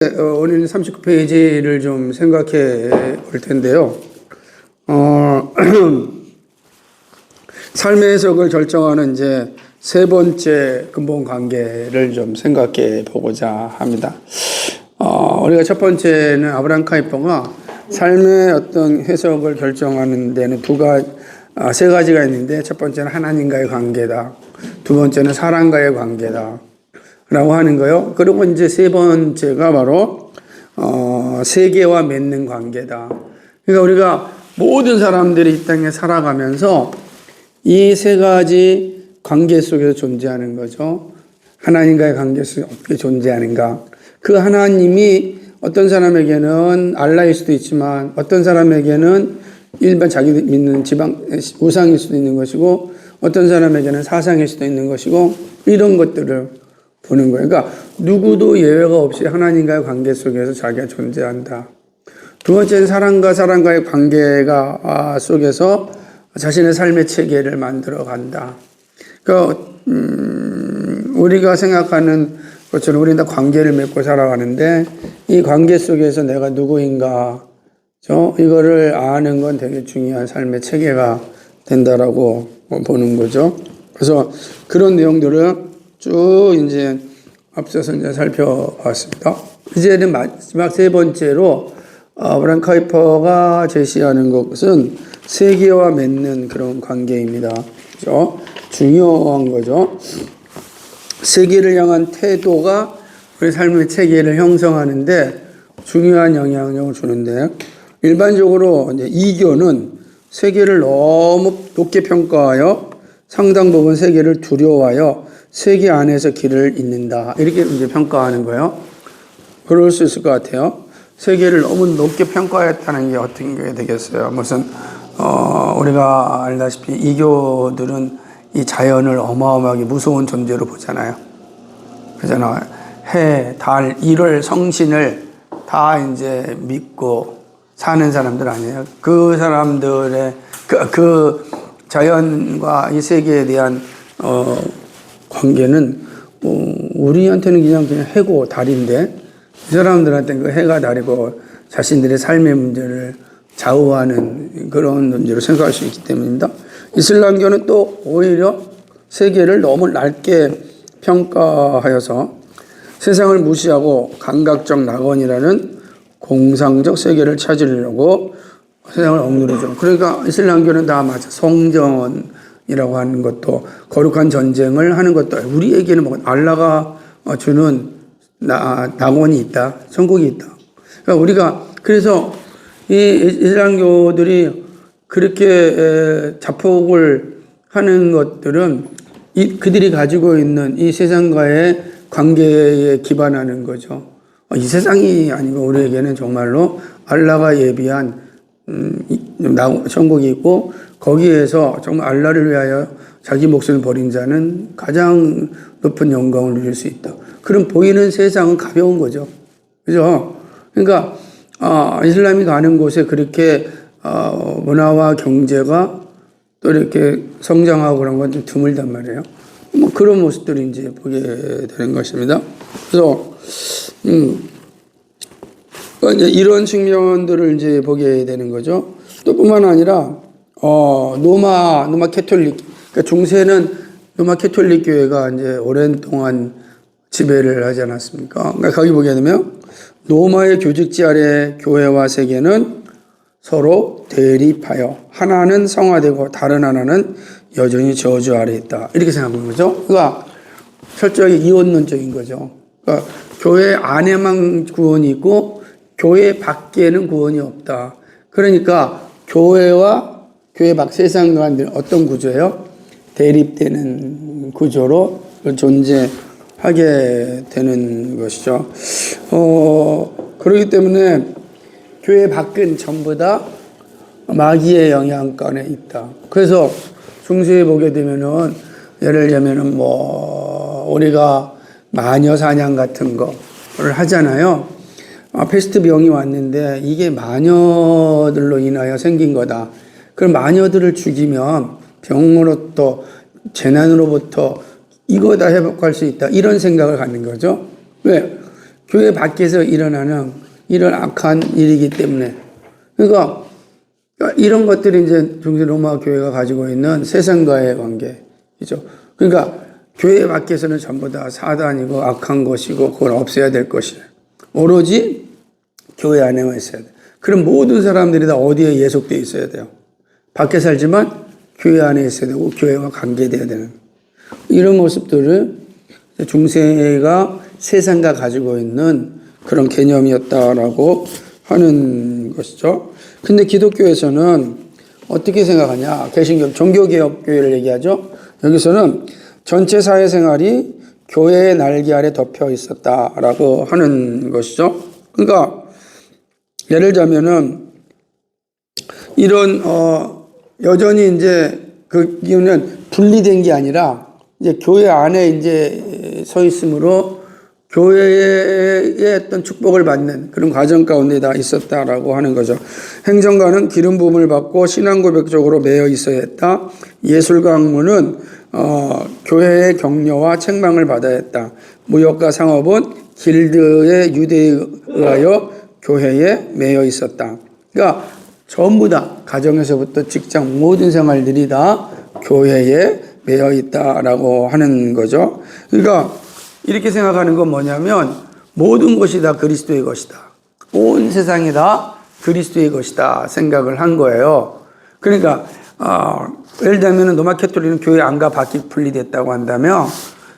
오늘 39페이지를 좀 생각해 볼 텐데요. 삶의 해석을 결정하는 이제 세 번째 근본 관계를 좀 생각해 보고자 합니다. 우리가 첫 번째는 아브라함 카이퍼가 삶의 어떤 해석을 결정하는 데는 세 가지가 있는데, 첫 번째는 하나님과의 관계다. 두 번째는 사람과의 관계다. 라고 하는 거요. 그리고 이제 세 번째가 바로, 세계와 맺는 관계다. 그러니까 우리가 모든 사람들이 이 땅에 살아가면서 이 세 가지 관계 속에서 존재하는 거죠. 하나님과의 관계 속에 어떻게 존재하는가. 그 하나님이 어떤 사람에게는 알라일 수도 있지만, 어떤 사람에게는 일반 자기 믿는 우상일 수도 있는 것이고, 어떤 사람에게는 사상일 수도 있는 것이고, 이런 것들을 보는 거예요. 그러니까 누구도 예외가 없이 하나님과의 관계 속에서 자기가 존재한다. 두 번째는 사람과의 관계가 속에서 자신의 삶의 체계를 만들어 간다. 그러니까 우리가 생각하는 것처럼 우리는 다 관계를 맺고 살아가는데, 이 관계 속에서 내가 누구인가, 이거를 아는 건 되게 중요한 삶의 체계가 된다라고 보는 거죠. 그래서 그런 내용들을 쭉 이제 앞서서 이제 살펴봤습니다. 이제는 마지막 세 번째로 아브라함 카이퍼가 제시하는 것은 세계와 맺는 그런 관계입니다. 그렇죠? 중요한 거죠. 세계를 향한 태도가 우리 삶의 체계를 형성하는데 중요한 영향력을 주는데, 일반적으로 이제 이교는 세계를 너무 높게 평가하여 상당 부분 세계를 두려워하여 세계 안에서 길을 잇는다. 이렇게 이제 평가하는 거예요. 그럴 수 있을 것 같아요. 세계를 너무 높게 평가했다는 게 어떤 게 되겠어요? 무슨, 우리가 알다시피 이교들은 이 자연을 어마어마하게 무서운 존재로 보잖아요. 그잖아요. 해, 달, 일월 성신을 다 이제 믿고 사는 사람들 아니에요. 그 사람들의 그 자연과 이 세계에 대한, 관계는 우리한테는 그냥 해고 달인데, 이 사람들한테는 그 해가 달이고 자신들의 삶의 문제를 좌우하는 그런 문제로 생각할 수 있기 때문입니다. 이슬람교는 또 오히려 세계를 너무 낮게 평가하여서 세상을 무시하고 감각적 낙원이라는 공상적 세계를 찾으려고 세상을 억누르죠. 그러니까 이슬람교는 다 맞아. 성전이라고 하는 것도, 거룩한 전쟁을 하는 것도, 우리에게는 뭐 알라가 주는 낙원이 있다, 천국이 있다. 그러니까 우리가, 그래서 이 이슬람교들이 그렇게 자폭을 하는 것들은 그들이 가지고 있는 이 세상과의 관계에 기반하는 거죠. 이 세상이 아니고 우리에게는 정말로 알라가 예비한 천국이 있고, 거기에서 정말 알라를 위하여 자기 목숨을 버린 자는 가장 높은 영광을 누릴 수 있다. 그럼 보이는 세상은 가벼운 거죠. 그죠? 그러니까, 이슬람이 가는 곳에 그렇게, 문화와 경제가 또 이렇게 성장하고 그런 건 좀 드물단 말이에요. 뭐 그런 모습들을 이제 보게 되는 것입니다. 그래서, 이제 이런 측면들을 이제 보게 되는 거죠. 또 뿐만 아니라, 로마 캐톨릭, 그러니까 중세는 로마 캐톨릭 교회가 이제 오랜 동안 지배를 하지 않았습니까? 그러니까 거기 보게 되면 로마의 교직지 아래 교회와 세계는 서로 대립하여 하나는 성화되고 다른 하나는 여전히 저주 아래 있다. 이렇게 생각하는 거죠. 그러니까 철저하게 이원론적인 거죠. 그러니까 교회 안에만 구원이 있고 교회 밖에는 구원이 없다. 그러니까 교회와 교회 밖 세상과 어떤 구조예요? 대립되는 구조로 존재하게 되는 것이죠. 그렇기 때문에 교회 밖은 전부 다 마귀의 영향권에 있다. 그래서 중세에 보게 되면은, 예를 들면은 우리가 마녀 사냥 같은 거를 하잖아요. 패스트 병이 왔는데 이게 마녀들로 인하여 생긴 거다. 그럼 마녀들을 죽이면 병으로부터, 재난으로부터 이거 다 회복할 수 있다. 이런 생각을 갖는 거죠. 왜? 교회 밖에서 일어나는 이런 악한 일이기 때문에. 그러니까 이런 것들이 이제 중세 로마 교회가 가지고 있는 세상과의 관계이죠. 그러니까 교회 밖에서는 전부 다 사단이고 악한 것이고 그걸 없애야 될 것이에요. 오로지 교회 안에만 있어야 돼요. 그럼 모든 사람들이 다 어디에 예속되어 있어야 돼요? 밖에 살지만 교회 안에 있어야 되고 교회와 관계돼야 되는 이런 모습들을 중세가 세상과 가지고 있는 그런 개념이었다라고 하는 것이죠. 근데 기독교에서는 어떻게 생각하냐? 개신교, 종교개혁교회를 얘기하죠. 여기서는 전체 사회생활이 교회의 날개 아래 덮여 있었다라고 하는 것이죠. 그러니까 예를 들자면은 이런 여전히 이제 그 이유는 분리된 게 아니라 이제 교회 안에 이제 서 있으므로 교회의 어떤 축복을 받는 그런 과정 가운데 다 있었다라고 하는 거죠. 행정가는 기름 부음을 받고 신앙 고백적으로 매여 있어야 했다. 예술가 학문은 교회의 격려와 책망을 받아야 했다. 무역과 상업은 길드의 유대에 의하여 교회에 매여 있었다. 그러니까 전부 다 가정에서부터 직장 모든 생활들이 다 교회에 매여 있다라고 하는 거죠. 그러니까 이렇게 생각하는 건 뭐냐면 모든 것이 다 그리스도의 것이다. 온 세상이 다 그리스도의 것이다 생각을 한 거예요. 그러니까 예를 들면 로마 캐톨릭은 교회 안과 밖이 분리됐다고 한다면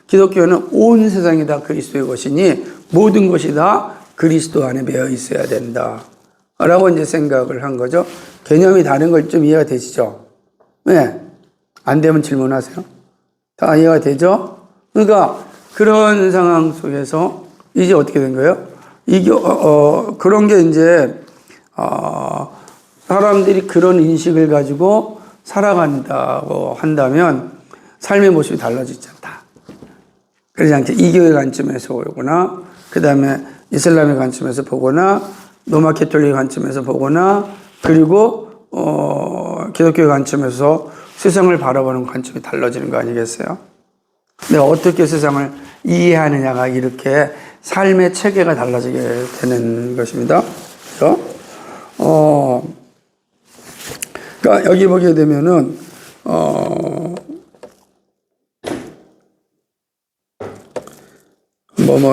기독교는 온 세상이 다 그리스도의 것이니 모든 것이 다 그리스도 안에 매여 있어야 된다 라고 이제 생각을 한 거죠. 개념이 다른 걸 좀 이해가 되시죠? 네. 안 되면 질문하세요. 다 이해가 되죠? 그러니까 그런 상황 속에서 이제 어떻게 된 거예요? 이게 그런 게 이제 사람들이 그런 인식을 가지고 살아간다고 한다면 삶의 모습이 달라지지 않다. 그러지 않게 이교의 관점에서 보거나 그 다음에 이슬람의 관점에서 보거나 로마 캐톨릭 관점에서 보거나 그리고 기독교의 관점에서 세상을 바라보는 관점이 달라지는 거 아니겠어요? 내가 어떻게 세상을 이해하느냐가 이렇게 삶의 체계가 달라지게 되는 것입니다. 그렇죠? 그러니까 여기 보게 되면은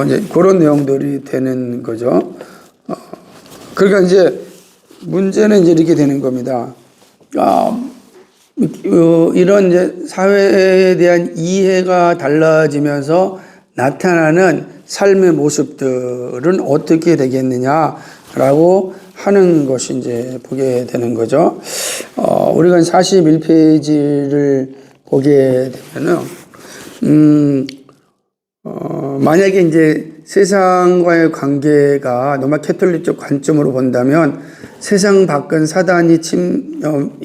이제 그런 내용들이 되는 거죠. 그러니까 이제 문제는 이제 이렇게 되는 겁니다. 이런 이제 사회에 대한 이해가 달라지면서 나타나는 삶의 모습들은 어떻게 되겠느냐라고 하는 것이 이제 보게 되는 거죠. 우리가 41페이지를 보게 되면은, 만약에 이제 세상과의 관계가 로마 캐톨릭적 관점으로 본다면 세상 밖은 사단이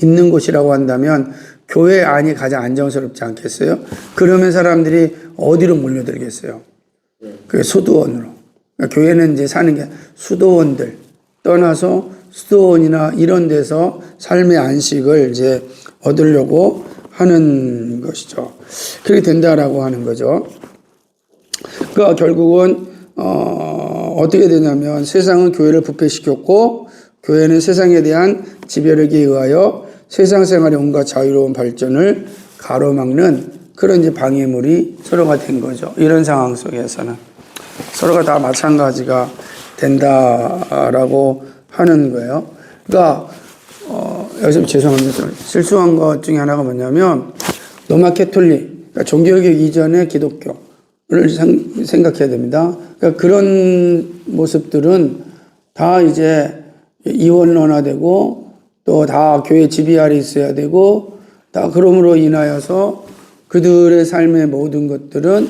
있는 곳이라고 한다면 교회 안이 가장 안정스럽지 않겠어요? 그러면 사람들이 어디로 몰려들겠어요? 그 수도원으로. 그러니까 교회는 이제 사는 게 수도원들 떠나서 수도원이나 이런 데서 삶의 안식을 이제 얻으려고 하는 것이죠. 그렇게 된다라고 하는 거죠. 그러니까 결국은 어떻게 되냐면 세상은 교회를 부패시켰고 교회는 세상에 대한 지배력에 의하여 세상 생활의 온갖 자유로운 발전을 가로막는 그런 이제 방해물이 서로가 된 거죠. 이런 상황 속에서는 서로가 다 마찬가지가 된다라고 하는 거예요. 그러니까 여기서 죄송합니다. 실수한 것 중에 하나가 뭐냐면 로마 캐톨릭, 그러니까 종교개혁 이전의 기독교를 생각해야 됩니다. 그러니까 그런 모습들은 다 이제 이원론화되고 또 다 교회 지배 아래 있어야 되고 다 그럼으로 인하여서 그들의 삶의 모든 것들은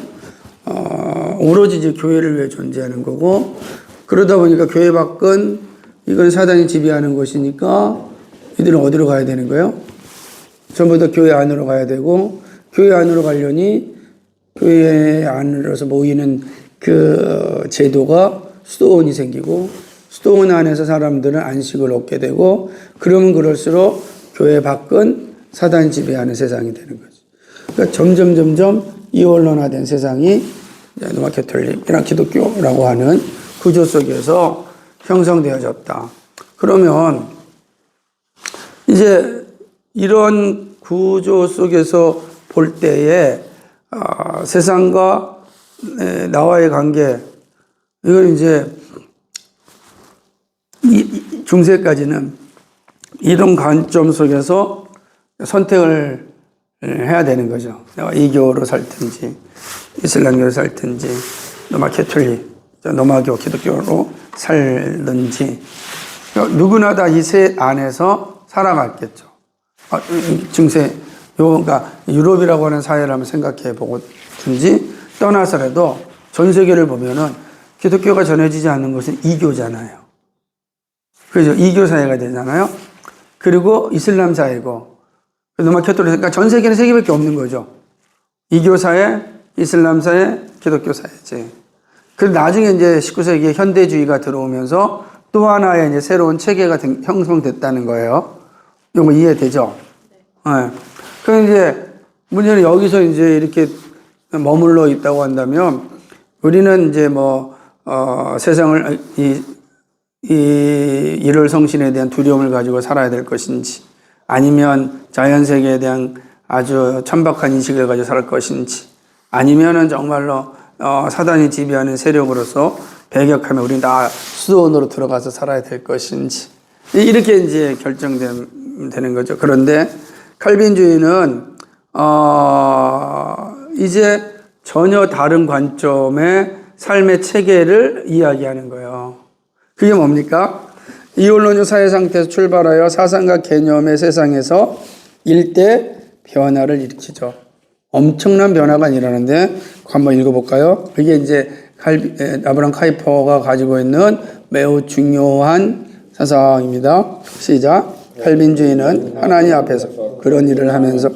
오로지 이제 교회를 위해 존재하는 거고 그러다 보니까 교회 밖은 이건 사단이 지배하는 것이니까 이들은 어디로 가야 되는 거예요? 전부 다 교회 안으로 가야 되고 교회 안으로 가려니 교회 안으로서 모이는 그 제도가 수도원이 생기고 수도원 안에서 사람들은 안식을 얻게 되고 그러면 그럴수록 교회 밖은 사단이 지배하는 세상이 되는 거죠. 그러니까 점점 이원론화된 세상이 로마 캐톨릭이나 기독교라고 하는 구조 속에서 형성되어졌다. 그러면 이제 이런 구조 속에서 볼 때에 세상과 나와의 관계, 이건 이제 중세까지는 이런 관점 속에서 선택을 해야 되는 거죠. 내가 이교로 살든지 이슬람교로 살든지 로마 캐톨릭, 로마교 기독교로 살든지 누구나 다 이 셋 안에서 살아갔겠죠. 중세 그러니까 유럽이라고 하는 사회를 한번 생각해 보든지 떠나서라도 전 세계를 보면은 기독교가 전해지지 않는 것은 이교잖아요. 그죠? 이교 사회가 되잖아요. 그리고 이슬람 사회고 로마 캐톨릭, 그러니까 전 세계는 세 개밖에 없는 거죠. 이교 사회, 이슬람 사회, 기독교 사회지. 그리고 나중에 이제 19세기에 현대주의가 들어오면서 또 하나의 이제 새로운 체계가 형성됐다는 거예요. 이거 이해되죠? 네. 그럼 이제 문제는 여기서 이제 이렇게 머물러 있다고 한다면 우리는 이제 세상을 일월 성신에 대한 두려움을 가지고 살아야 될 것인지 아니면 자연세계에 대한 아주 천박한 인식을 가지고 살 것인지 아니면은 정말로 사단이 지배하는 세력으로서 배격하며 우리는 다 수도원으로 들어가서 살아야 될 것인지 이렇게 이제 결정되는 거죠. 그런데 칼빈주의는 이제 전혀 다른 관점의 삶의 체계를 이야기하는 거예요. 그게 뭡니까? 이원론적 사회 상태에서 출발하여 사상과 개념의 세상에서 일대 변화를 일으키죠. 엄청난 변화가 일어나는데 한번 읽어볼까요? 이게 이제 아브라함 카이퍼가 가지고 있는 매우 중요한 사상입니다. 시작. 칼빈주의는 하나님 앞에서 그런 일을 하면서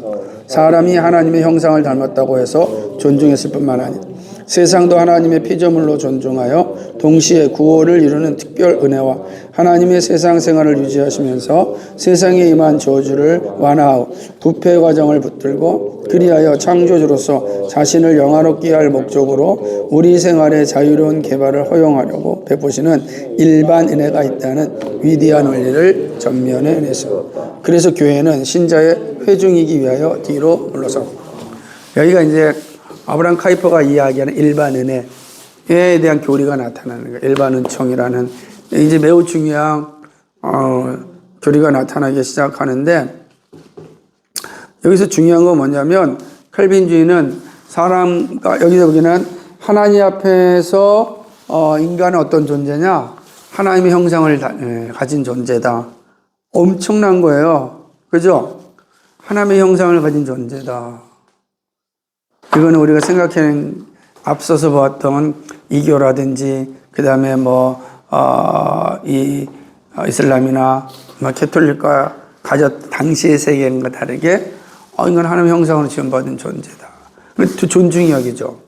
사람이 하나님의 형상을 닮았다고 해서 존중했을 뿐만 아니라 세상도 하나님의 피조물로 존중하여 동시에 구원을 이루는 특별 은혜와 하나님의 세상 생활을 유지하시면서 세상에 임한 저주를 완화하고 부패 과정을 붙들고 그리하여 창조주로서 자신을 영화롭게 할 목적으로 우리 생활의 자유로운 개발을 허용하려고 베푸시는 일반 은혜가 있다는 위대한 원리를 전면에 내세워. 그래서 교회는 신자의 회중이기 위하여 뒤로 물러서고 여기가 이제 아브라함 카이퍼가 이야기하는 일반 은혜에 대한 교리가 나타나는 거예요. 일반 은총이라는 이제 매우 중요한 교리가 나타나기 시작하는데 여기서 중요한 건 뭐냐면 칼빈주의는 사람과 여기서 보기에는 하나님 앞에서 인간은 어떤 존재냐? 하나님의 형상을 가진 존재다. 엄청난 거예요. 그죠? 하나님의 형상을 가진 존재다. 이거는 우리가 생각하는 앞서서 보았던 이교라든지 그 다음에 이슬람이나 캐톨릭과 당시의 세계과 다르게 이건 하나님의 형상으로 지원받은 존재다. 존중이 여기죠.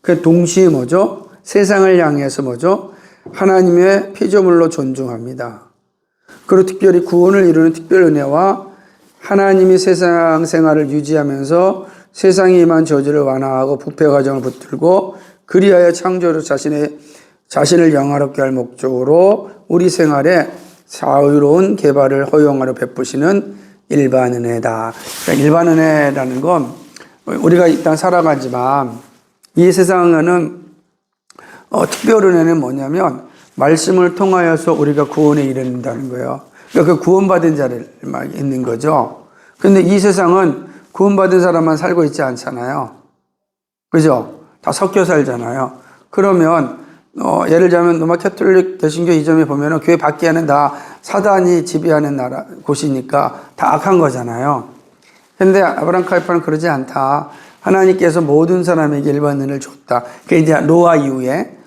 그 동시에 뭐죠? 세상을 향해서 뭐죠? 하나님의 피조물로 존중합니다. 그리고 특별히 구원을 이루는 특별 은혜와 하나님이 세상 생활을 유지하면서 세상에 임한 저주를 완화하고 부패 과정을 붙들고 그리하여 창조로 자신을 영화롭게 할 목적으로 우리 생활에 자유로운 개발을 허용하려 베푸시는 일반 은혜다. 그러니까 일반 은혜라는 건 우리가 일단 살아가지만 이 세상에는 특별 은혜는 뭐냐면 말씀을 통하여서 우리가 구원에 이른다는 거예요. 그러니까 그 구원받은 자를 있는 거죠. 그런데 이 세상은 구원받은 사람만 살고 있지 않잖아요. 그죠? 다 섞여 살잖아요. 그러면 예를 들자면 로마 캐톨릭 개신교 이점에 보면은 교회 밖에는 다 사단이 지배하는 곳이니까 다 악한 거잖아요. 그런데 아브라함 카이퍼는 그러지 않다. 하나님께서 모든 사람에게 일반 은혜를 줬다. 그게 이제 노아 이후에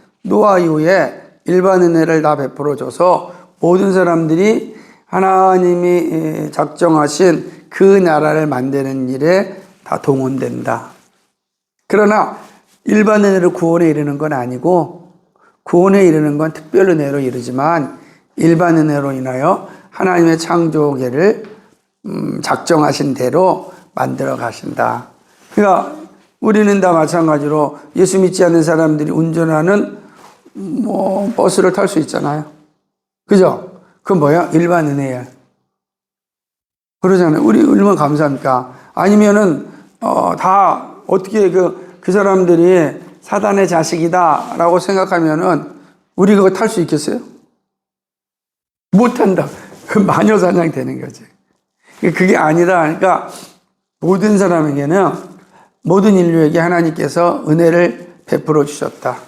일반 은혜를 다 베풀어 줘서 모든 사람들이 하나님이 작정하신 그 나라를 만드는 일에 다 동원된다. 그러나 일반 은혜로 구원에 이르는 건 아니고 구원에 이르는 건 특별 은혜로 이르지만 일반 은혜로 인하여 하나님의 창조계를 작정하신 대로 만들어 가신다. 그러니까 우리는 다 마찬가지로 예수 믿지 않는 사람들이 운전하는 버스를 탈 수 있잖아요. 그죠? 그건 뭐야? 일반 은혜야. 그러잖아요. 우리 얼마나 감사합니까? 아니면은, 다 어떻게 그 사람들이 사단의 자식이다라고 생각하면은 우리 그거 탈 수 있겠어요? 못 한다. 그 마녀 사냥이 되는 거지. 그게 아니다. 그러니까 모든 사람에게는, 모든 인류에게 하나님께서 은혜를 베풀어 주셨다.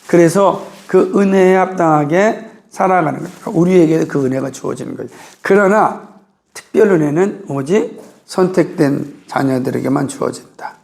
그래서 그 은혜에 합당하게 살아가는 거예요. 우리에게 그 은혜가 주어지는 거예요. 그러나 특별 은혜는 오직 선택된 자녀들에게만 주어진다.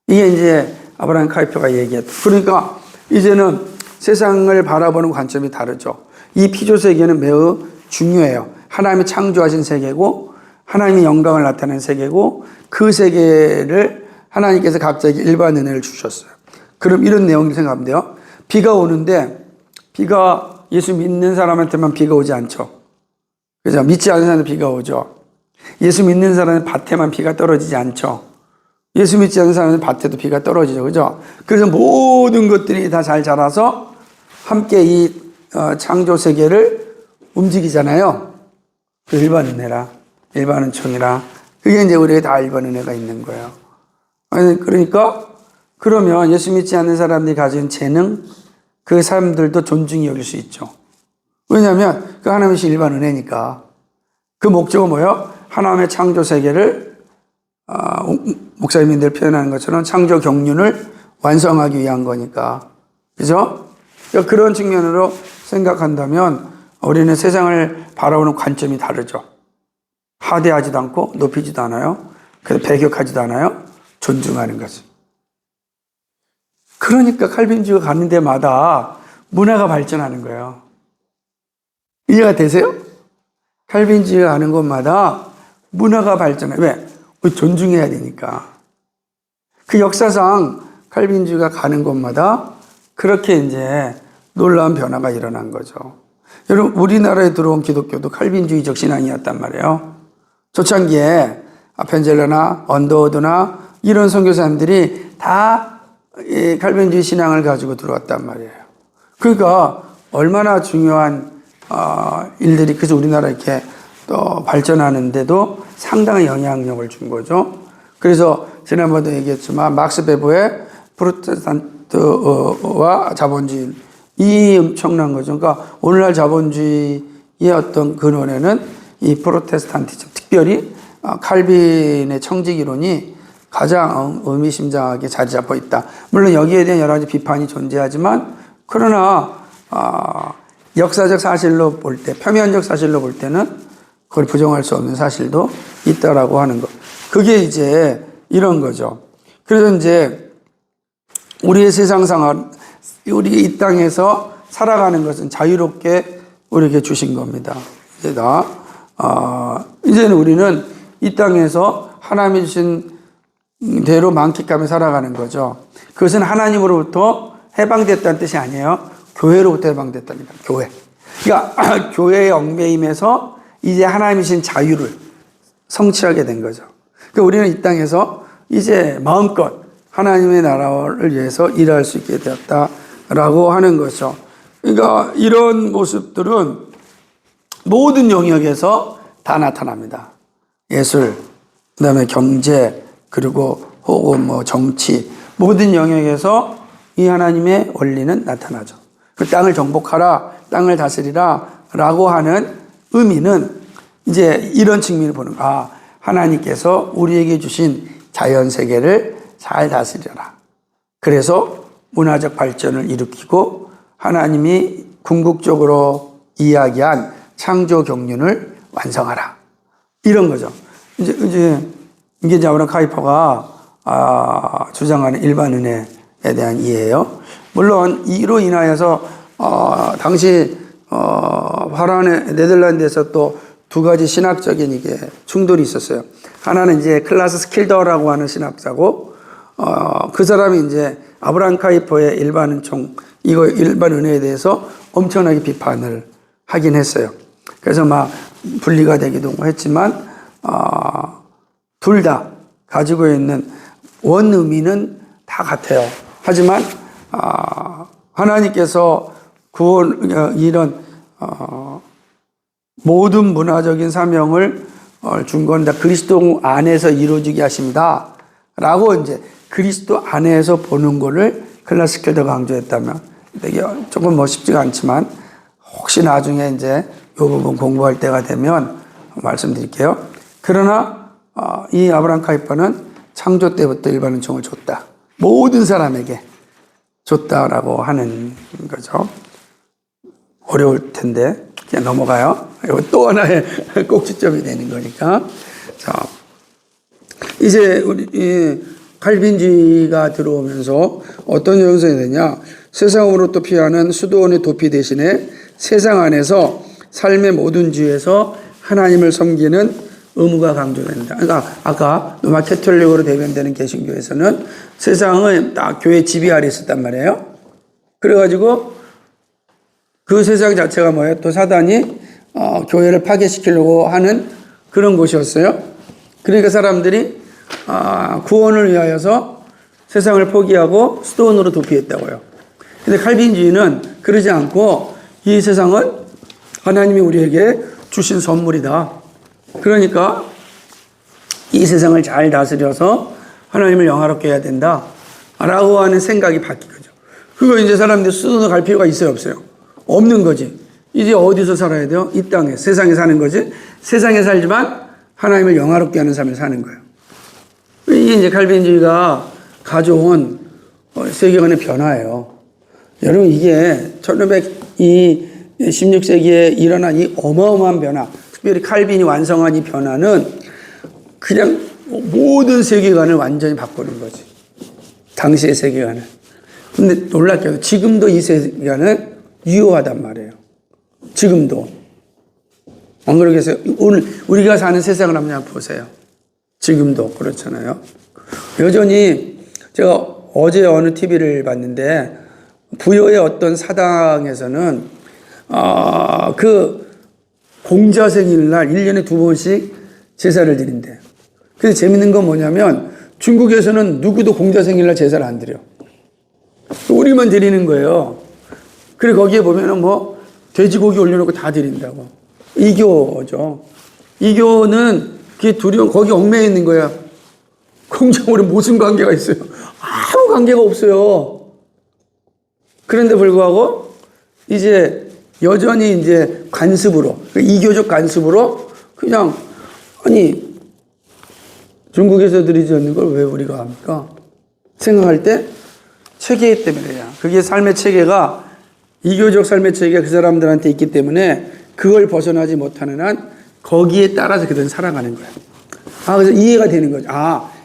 이게 이제 아브라함 카이퍼가 얘기했다. 그러니까 이제는 세상을 바라보는 관점이 다르죠. 이 피조 세계는 매우 중요해요. 하나님이 창조하신 세계고 하나님의 영광을 나타내는 세계고 그 세계를 하나님께서 갑자기 일반 은혜를 주셨어요. 그럼 이런 내용을 생각하면 돼요. 비가 오는데 비가 예수 믿는 사람한테만 비가 오지 않죠. 그죠? 믿지 않는 사람한테 비가 오죠. 예수 믿는 사람의 밭에만 비가 떨어지지 않죠. 예수 믿지 않는 사람의 밭에도 비가 떨어지죠. 그죠? 그래서 모든 것들이 다 잘 자라서 함께 이 창조 세계를 움직이잖아요. 그 일반 은혜라, 일반 은총이라. 그게 이제 우리에게 다 일반 은혜가 있는 거예요. 그러니까 그러면 예수 믿지 않는 사람들이 가진 재능, 그 사람들도 존중이 여길 수 있죠. 왜냐하면 그 하나님이신 일반 은혜니까. 그 목적은 뭐예요? 하나님의 창조 세계를 목사님들 표현하는 것처럼 창조 경륜을 완성하기 위한 거니까. 그죠? 그러니까 그런 측면으로 생각한다면 우리는 세상을 바라보는 관점이 다르죠. 하대하지도 않고 높이지도 않아요. 그래서 배격하지도 않아요. 존중하는 거죠. 그러니까 칼빈주의가 가는 데마다 문화가 발전하는 거예요. 이해가 되세요? 칼빈주의가 가는 곳마다 문화가 발전해. 왜? 존중해야 되니까. 그 역사상 칼빈주의가 가는 곳마다 그렇게 이제 놀라운 변화가 일어난 거죠. 여러분, 우리나라에 들어온 기독교도 칼빈주의적 신앙이었단 말이에요. 초창기에 아펜젤러나 언더우드나 이런 선교사님들이 다 칼빈주의 신앙을 가지고 들어왔단 말이에요. 그러니까 얼마나 중요한 일들이 그래서 우리나라 이렇게 또 발전하는데도 상당한 영향력을 준 거죠. 그래서 지난번에도 얘기했지만 막스 베버의 프로테스탄트와 자본주의 이 엄청난 거죠. 그러니까 오늘날 자본주의의 어떤 근원에는 이 프로테스탄티즘, 특별히 칼빈의 청직 이론이 가장 의미심장하게 자리 잡고 있다. 물론 여기에 대한 여러 가지 비판이 존재하지만 그러나 역사적 사실로 볼 때, 표면적 사실로 볼 때는 그걸 부정할 수 없는 사실도 있다라고 하는 것. 그게 이제 이런 거죠. 그래서 이제 우리의 세상 생활, 우리 이 땅에서 살아가는 것은 자유롭게 우리에게 주신 겁니다. 이제는 우리는 이 땅에서 하나님이 주신 대로 만끽하며 살아가는 거죠. 그것은 하나님으로부터 해방됐다는 뜻이 아니에요. 교회로부터 해방됐다니까, 교회. 그러니까 교회의 얽매임에서 이제 하나님이신 자유를 성취하게 된 거죠. 그러니까 우리는 이 땅에서 이제 마음껏 하나님의 나라를 위해서 일할 수 있게 되었다라고 하는 거죠. 그러니까 이런 모습들은 모든 영역에서 다 나타납니다. 예술, 그다음에 경제, 그리고 혹은 정치, 모든 영역에서 이 하나님의 원리는 나타나죠. 그 땅을 정복하라, 땅을 다스리라 라고 하는 의미는 이제 이런 측면을 보는 거야. 하나님께서 우리에게 주신 자연세계를 잘 다스려라. 그래서 문화적 발전을 일으키고 하나님이 궁극적으로 이야기한 창조 경륜을 완성하라. 이런 거죠. 이게 이제 아브라함 카이퍼가 주장하는 일반 은혜에 대한 이해예요. 물론 이로 인하여서 당시 화란의 네덜란드에서 또 두 가지 신학적인 이게 충돌이 있었어요. 하나는 이제 클라스 스킬더라고 하는 신학자고 그 사람이 이제 아브라함 카이퍼의 일반 은총 이거 일반 은혜에 대해서 엄청나게 비판을 하긴 했어요. 그래서 막 분리가 되기도 했지만 둘 다 가지고 있는 원 의미는 다 같아요. 하지만 하나님께서 구원, 이런 모든 문화적인 사명을 준 건 다 그리스도 안에서 이루어지게 하십니다. 라고 이제 그리스도 안에서 보는 거를 클라시컬도 강조했다면, 이게 조금 쉽지가 않지만, 혹시 나중에 이제 이 부분 공부할 때가 되면 말씀드릴게요. 그러나, 이 아브라함 카이퍼는 창조 때부터 일반 은총을 줬다. 모든 사람에게 줬다라고 하는 거죠. 어려울 텐데, 그냥 넘어가요. 이거 또 하나의 꼭지점이 되는 거니까. 자, 이제 우리 칼빈주의가 들어오면서 어떤 현상이 되냐? 세상으로부터 피하는 수도원의 도피 대신에 세상 안에서 삶의 모든 주에서 하나님을 섬기는 의무가 강조된다. 그러니까 아까 로마 캐톨릭으로 대변되는 개신교에서는 세상은 딱 교회 지배 아래 있었단 말이에요. 그래가지고 그 세상 자체가 뭐예요? 또 사단이 교회를 파괴시키려고 하는 그런 곳이었어요. 그러니까 사람들이 구원을 위하여서 세상을 포기하고 수도원으로 도피했다고요. 근데 칼빈주의는 그러지 않고 이 세상은 하나님이 우리에게 주신 선물이다. 그러니까 이 세상을 잘 다스려서 하나님을 영화롭게 해야 된다. 라고 하는 생각이 바뀐 거죠. 그거 이제 사람들이 수도원으로 갈 필요가 있어요, 없어요? 없는 거지. 이제 어디서 살아야 돼요? 이 땅에, 세상에 사는 거지. 세상에 살지만 하나님을 영화롭게 하는 삶을 사는 거예요. 이게 이제 칼빈주의가 가져온 세계관의 변화예요. 여러분, 이게 16세기에 일어난 이 어마어마한 변화, 특별히 칼빈이 완성한 이 변화는 그냥 모든 세계관을 완전히 바꾸는 거지. 당시의 세계관을. 근데 놀랍게도 지금도 이 세계관은 유효하단 말이에요. 지금도. 안 그러겠어요? 오늘 우리가 사는 세상을 한번 보세요. 지금도 그렇잖아요. 여전히 제가 어제 어느 TV를 봤는데 부여의 어떤 사당에서는 그 공자 생일날 1년에 2번씩 제사를 드린대. 근데 재밌는 건 뭐냐면 중국에서는 누구도 공자 생일날 제사를 안 드려. 우리만 드리는 거예요. 그리고 거기에 보면은 뭐 돼지고기 올려놓고 다 드린다고. 이교죠. 이교는 그게 두려운, 거기 얽매여 있는 거야. 공자하고는 무슨 관계가 있어요? 아무 관계가 없어요. 그런데 불구하고 이제 여전히 이제 관습으로, 이교적 관습으로 그냥, 아니, 중국에서 드리지 않는 걸 왜 우리가 합니까? 생각할 때 체계 때문에야. 그게 삶의 체계가, 이교적 삶의 체계가 그 사람들한테 있기 때문에 그걸 벗어나지 못하는 한 거기에 따라서 그들은 살아가는 거야. 그래서 이해가 되는 거죠.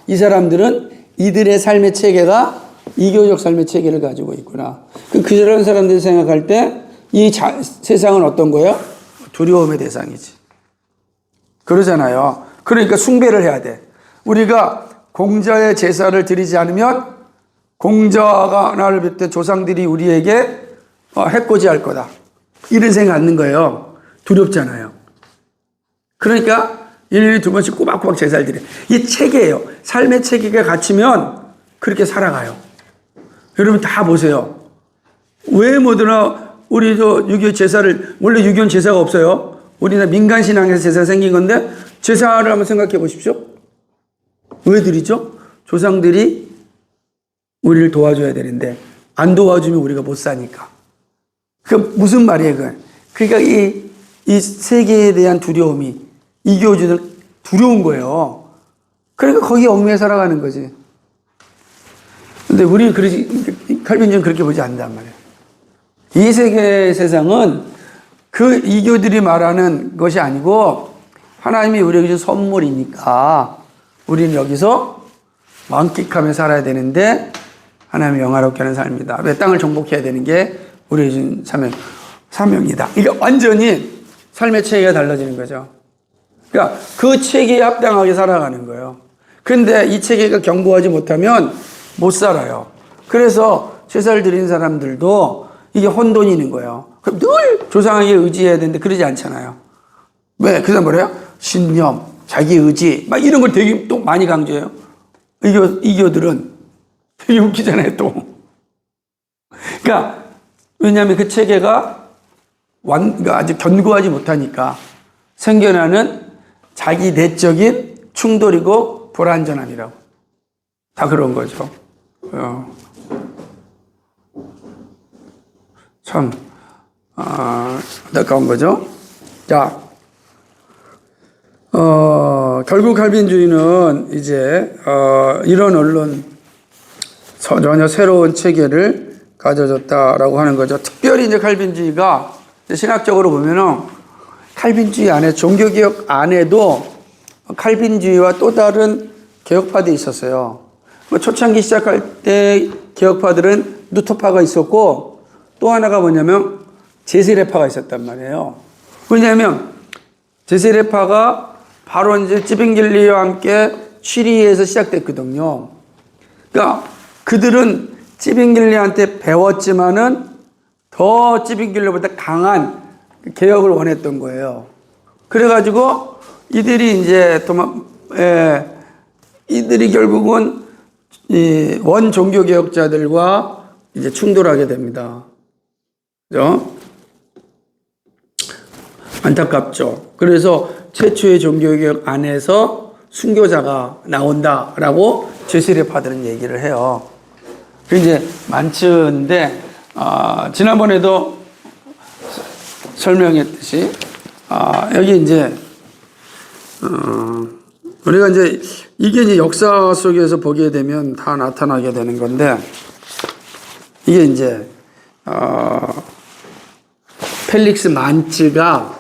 이 사람들은 이들의 삶의 체계가 이교적 삶의 체계를 가지고 있구나. 그런 사람들이 생각할 때 이 세상은 어떤 거예요? 두려움의 대상이지. 그러잖아요. 그러니까 숭배를 해야 돼. 우리가 공자의 제사를 드리지 않으면 공자가 나를 볼 조상들이 우리에게 해코지할 거다. 이런 생각 갖는 거예요. 두렵잖아요. 그러니까 1년에 2번씩 꼬박꼬박 제사를 드려. 이게 체계예요. 삶의 체계가 갖추면 그렇게 살아가요. 여러분 다 보세요. 왜 뭐더나 우리 6.25 제사를, 원래 6.25는 제사가 없어요. 우리나라 민간신앙에서 제사가 생긴 건데 제사를 한번 생각해 보십시오. 왜 드리죠? 조상들이 우리를 도와줘야 되는데 안 도와주면 우리가 못 사니까. 그 무슨 말이에요, 그건? 그러니까 이 세계에 대한 두려움이 이교주는 두려운 거예요. 그러니까 거기에 얽매여 살아가는 거지. 근데 우리는 칼빈주의는 그렇게 보지 않는단 말이에요. 이 세상은 그 이교들이 말하는 것이 아니고 하나님이 우리에게 준 선물이니까 우리는 여기서 만끽하며 살아야 되는데 하나님이 영화롭게 하는 삶이다. 왜 땅을 정복해야 되는 게 우리에게 준 사명이다. 이게 완전히 삶의 체계가 달라지는 거죠. 그러니까 그 체계에 합당하게 살아가는 거예요. 그런데 이 체계가 견고하지 못하면 못 살아요. 그래서 제사를 드리는 사람들도 이게 혼돈이 있는 거예요. 그럼 늘 조상에게 의지해야 되는데 그러지 않잖아요. 왜? 그 사람 뭐래요? 신념, 자기 의지, 막 이런 걸 되게 또 많이 강조해요. 이교들은 되게 웃기잖아요, 또. 그러니까 왜냐하면 그 체계가 그러니까 아주 견고하지 못하니까 생겨나는 자기 내적인 충돌이고 불완전함이라고. 다 그런 거죠. 참 안타까운 거죠. 자, 결국 칼빈주의는 이제 이런 언론 전혀 새로운 체계를 가져줬다라고 하는 거죠. 특별히 이제 칼빈주의가 신학적으로 보면은 칼빈주의 안에 종교개혁 안에도 칼빈주의와 또 다른 개혁파들이 있었어요. 초창기 시작할 때 개혁파들은 루터파가 있었고 또 하나가 뭐냐면 제세례파가 있었단 말이에요. 왜냐하면 제세례파가 바로 이제 찌빙길리와 함께 취리에서 시작됐거든요. 그러니까 그들은 찌빙길리한테 배웠지만은 더 찌빙길리보다 강한 개혁을 원했던 거예요. 그래가지고 이들이 이제 이들이 결국은 이 원 종교 개혁자들과 이제 충돌하게 됩니다. 그죠? 안타깝죠. 그래서 최초의 종교개혁 안에서 순교자가 나온다라고 제세례파들은 얘기를 해요. 그 이제 많은데 지난번에도 설명했듯이 여기 이제 우리가 이제 이게 이제 역사 속에서 보게 되면 다 나타나게 되는 건데 이게 이제 펠릭스 만츠가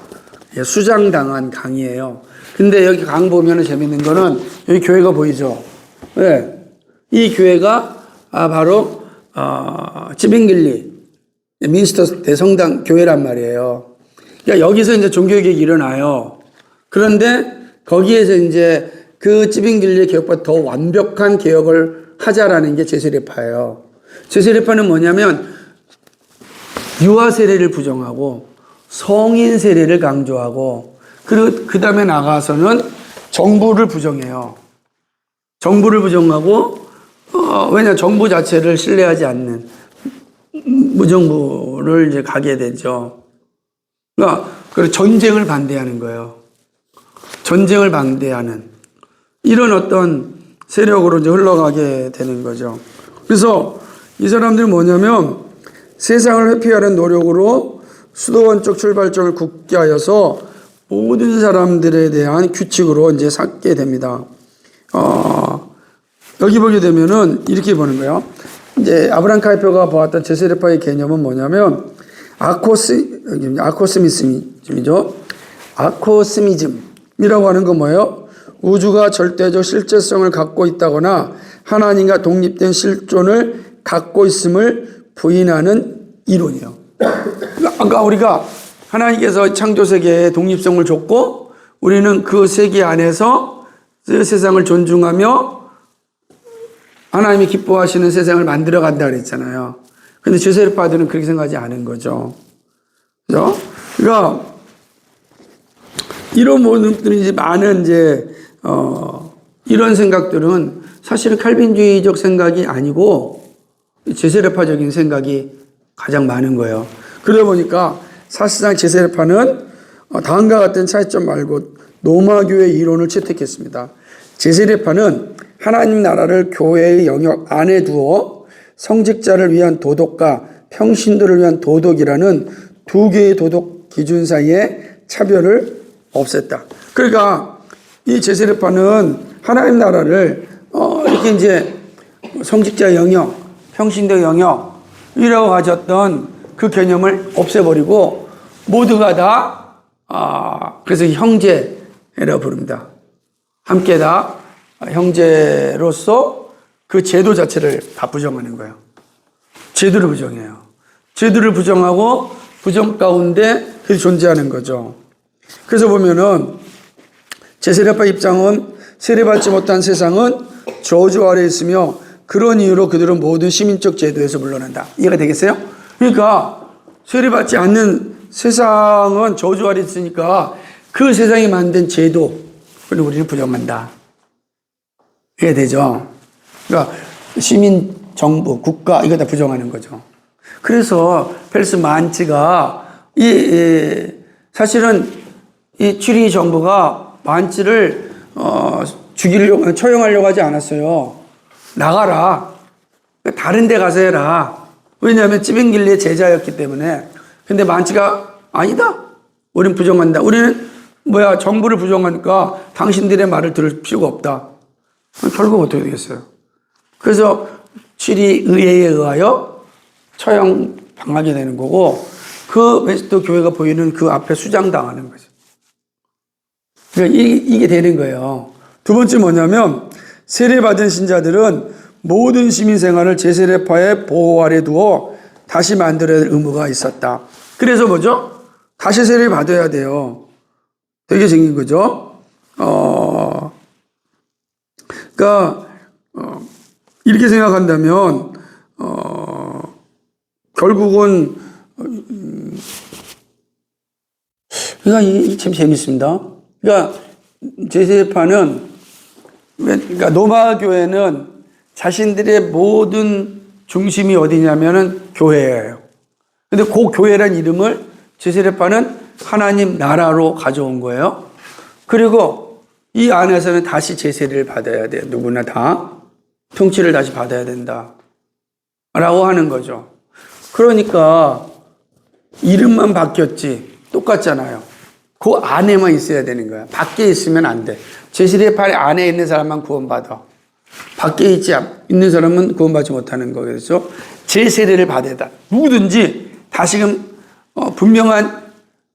수장당한 강이에요. 근데 여기 강 보면은 재밌는 거는 여기 교회가 보이죠? 네. 이 교회가 바로 찌빙길리 민스터 대성당 교회란 말이에요. 그러니까 여기서 이제 종교개혁이 일어나요. 그런데 거기에서 이제 그 찌빙길리 개혁보다 더 완벽한 개혁을 하자라는 게 제세례파예요. 제세례파는 뭐냐면 유아 세례를 부정하고 성인 세례를 강조하고 그리고 그 다음에 나가서는 정부를 부정해요. 정부를 부정하고 왜냐 정부 자체를 신뢰하지 않는 무정부를 이제 가게 되죠. 그러니까 전쟁을 반대하는 거예요. 전쟁을 반대하는 이런 어떤 세력으로 이제 흘러가게 되는 거죠. 그래서 이 사람들이 뭐냐면 세상을 회피하는 노력으로 수도원적 출발점을 굳게 하여서 모든 사람들에 대한 규칙으로 이제 삼게 됩니다. 여기 보게 되면은 이렇게 보는 거예요. 이제 아브라함 카이퍼가 보았던 제세례파의 개념은 뭐냐면 아코스미즘이죠. 아코스미즘이라고 하는 건 뭐예요? 우주가 절대적 실제성을 갖고 있다거나 하나님과 독립된 실존을 갖고 있음을 부인하는 이론이에요. 아까 우리가 하나님께서 창조 세계에 독립성을 줬고 우리는 그 세계 안에서 세상을 존중하며 하나님이 기뻐하시는 세상을 만들어 간다 그랬잖아요. 근데 제세례파들은 그렇게 생각하지 않은 거죠. 그죠? 그러니까 이런 모든 것들이 이제 많은 이제 이런 생각들은 사실은 칼빈주의적 생각이 아니고 제세례파적인 생각이 가장 많은 거예요. 그러다 보니까 사실상 제세례파는 다음과 같은 차이점 말고 로마교회 이론을 채택했습니다. 제세례파는 하나님 나라를 교회의 영역 안에 두어 성직자를 위한 도덕과 평신도를 위한 도덕이라는 두 개의 도덕 기준 사이에 차별을 없앴다. 그러니까 이 제세례파는 하나님 나라를 이렇게 이제 성직자 영역, 평신도 영역이라고 가졌던 그 개념을 없애버리고 모두가 다 그래서 형제라고 부릅니다. 함께 다 형제로서 그 제도 자체를 다 부정하는 거예요. 제도를 부정해요. 제도를 부정하고 부정 가운데 그게 존재하는 거죠. 그래서 보면은 제세례파 입장은 세례받지 못한 세상은 저주 아래 있으며 그런 이유로 그들은 모든 시민적 제도에서 물러난다. 이해가 되겠어요? 그러니까 세례받지 않는 세상은 저주 아래 있으니까 그 세상이 만든 제도를 우리는 부정한다. 이해되죠? 그러니까 시민, 정부, 국가 이거 다 부정하는 거죠. 그래서 펠스 만치가 사실은 이 취리 정부가 만치를 처형하려고 하지 않았어요. 나가라. 다른 데 가서 해라. 왜냐하면 찌빙길리의 제자였기 때문에. 근데 만치가 아니다. 우리는 부정한다. 우리는 정부를 부정하니까 당신들의 말을 들을 필요가 없다. 결국 어떻게 되겠어요? 그래서 취리 의회에 의하여 처형당하게 되는 거고, 그 웨스트 교회가 보이는 그 앞에 수장당하는 거죠. 그러니까 이게 되는 거예요. 두 번째 뭐냐면, 세례받은 신자들은 모든 시민 생활을 제세례파의 보호 아래 두어 다시 만들어야 할 의무가 있었다. 그래서 뭐죠? 다시 세례 받아야 돼요. 되게 생긴 거죠. 그러니까 이렇게 생각한다면 결국은 그러니까 이 참 재밌습니다. 그러니까 제세례파는 그러니까 노마 교회는 자신들의 모든 중심이 어디냐면은 교회예요. 근데 그 교회란 이름을 제세례파는 하나님 나라로 가져온 거예요. 그리고 이 안에서는 다시 제세를 받아야 돼요. 누구나 다 통치를 다시 받아야 된다 라고 하는 거죠. 그러니까 이름만 바뀌었지 똑같잖아요. 그 안에만 있어야 되는 거야. 밖에 있으면 안 돼. 제세례파 안에 있는 사람만 구원받아. 밖에 있는 사람은 구원받지 못하는 거겠죠. 제세례를 받아야 돼. 누구든지 다시금 분명한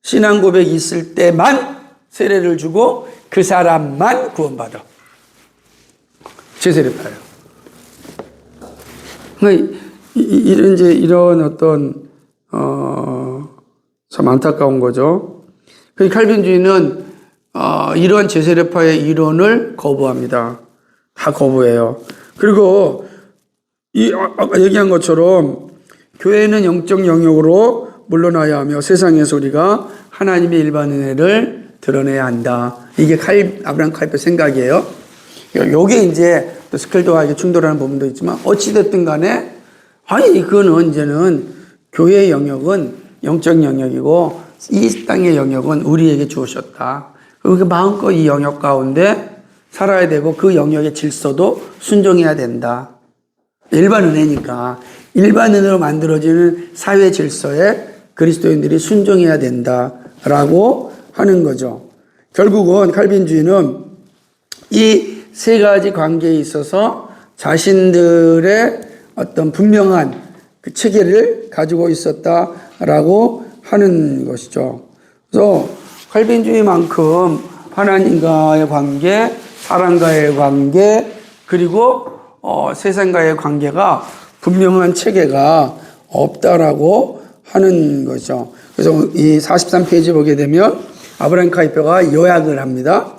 신앙 고백이 있을 때만 세례를 주고 그 사람만 구원받아. 제세례파예요. 그러니까 이런 어떤 참 안타까운 거죠. 칼빈주의는 이러한 제세례파의 이론을 거부합니다. 다 거부해요. 그리고 아까 얘기한 것처럼 교회는 영적 영역으로 물러나야 하며 세상에서 우리가 하나님의 일반 은혜를 드러내야 한다. 이게 아브라함 카이퍼 생각이에요. 요게 이제 또 스켈도하게 충돌하는 부분도 있지만 어찌됐든 간에 그거는 이제는 교회의 영역은 영적 영역이고 이 땅의 영역은 우리에게 주어졌다. 그러니까 마음껏 이 영역 가운데 살아야 되고 그 영역의 질서도 순종해야 된다. 일반 은혜니까 일반 은혜로 만들어지는 사회 질서에 그리스도인들이 순종해야 된다라고 하는 거죠. 결국은 칼빈주의는 이 세 가지 관계에 있어서 자신들의 어떤 분명한 그 체계를 가지고 있었다라고 하는 것이죠. 그래서 칼빈주의만큼 하나님과의 관계, 사람과의 관계, 그리고 세상과의 관계가 분명한 체계가 없다라고 하는 거죠. 그래서 이 43페이지 보게 되면 아브라함 카이퍼가 요약을 합니다.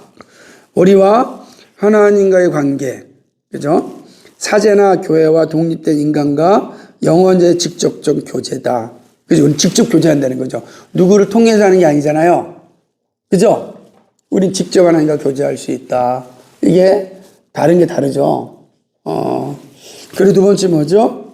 우리와 하나님과의 관계, 그죠? 사제나 교회와 독립된 인간과 영혼의 직접적 교제다. 그죠? 직접 교제한다는 거죠. 누구를 통해서 하는 게 아니잖아요. 그죠? 우린 직접 하나님과 교제할 수 있다. 이게 다른 게 다르죠. 그리고 두 번째 뭐죠?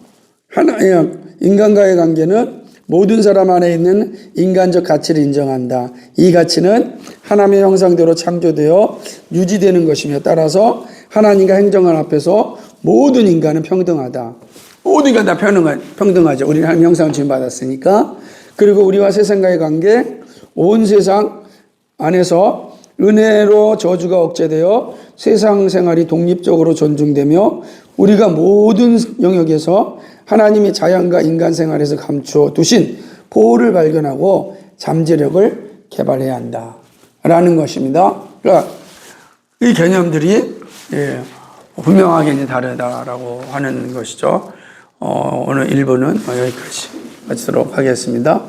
인간과의 관계는 모든 사람 안에 있는 인간적 가치를 인정한다. 이 가치는 하나님의 형상대로 창조되어 유지되는 것이며 따라서 하나님과 행정관 앞에서 모든 인간은 평등하다. 모든 인간 다 평등하죠. 우리는 하나님 형상을 지음받았으니까. 그리고 우리와 세상과의 관계, 온 세상 안에서 은혜로 저주가 억제되어 세상 생활이 독립적으로 존중되며 우리가 모든 영역에서 하나님이 자연과 인간 생활에서 감추어 두신 보호를 발견하고 잠재력을 개발해야 한다. 라는 것입니다. 그러니까 이 개념들이 분명하게 이제 다르다라고 하는 것이죠. 오늘 1부는 여기까지 마치도록 하겠습니다.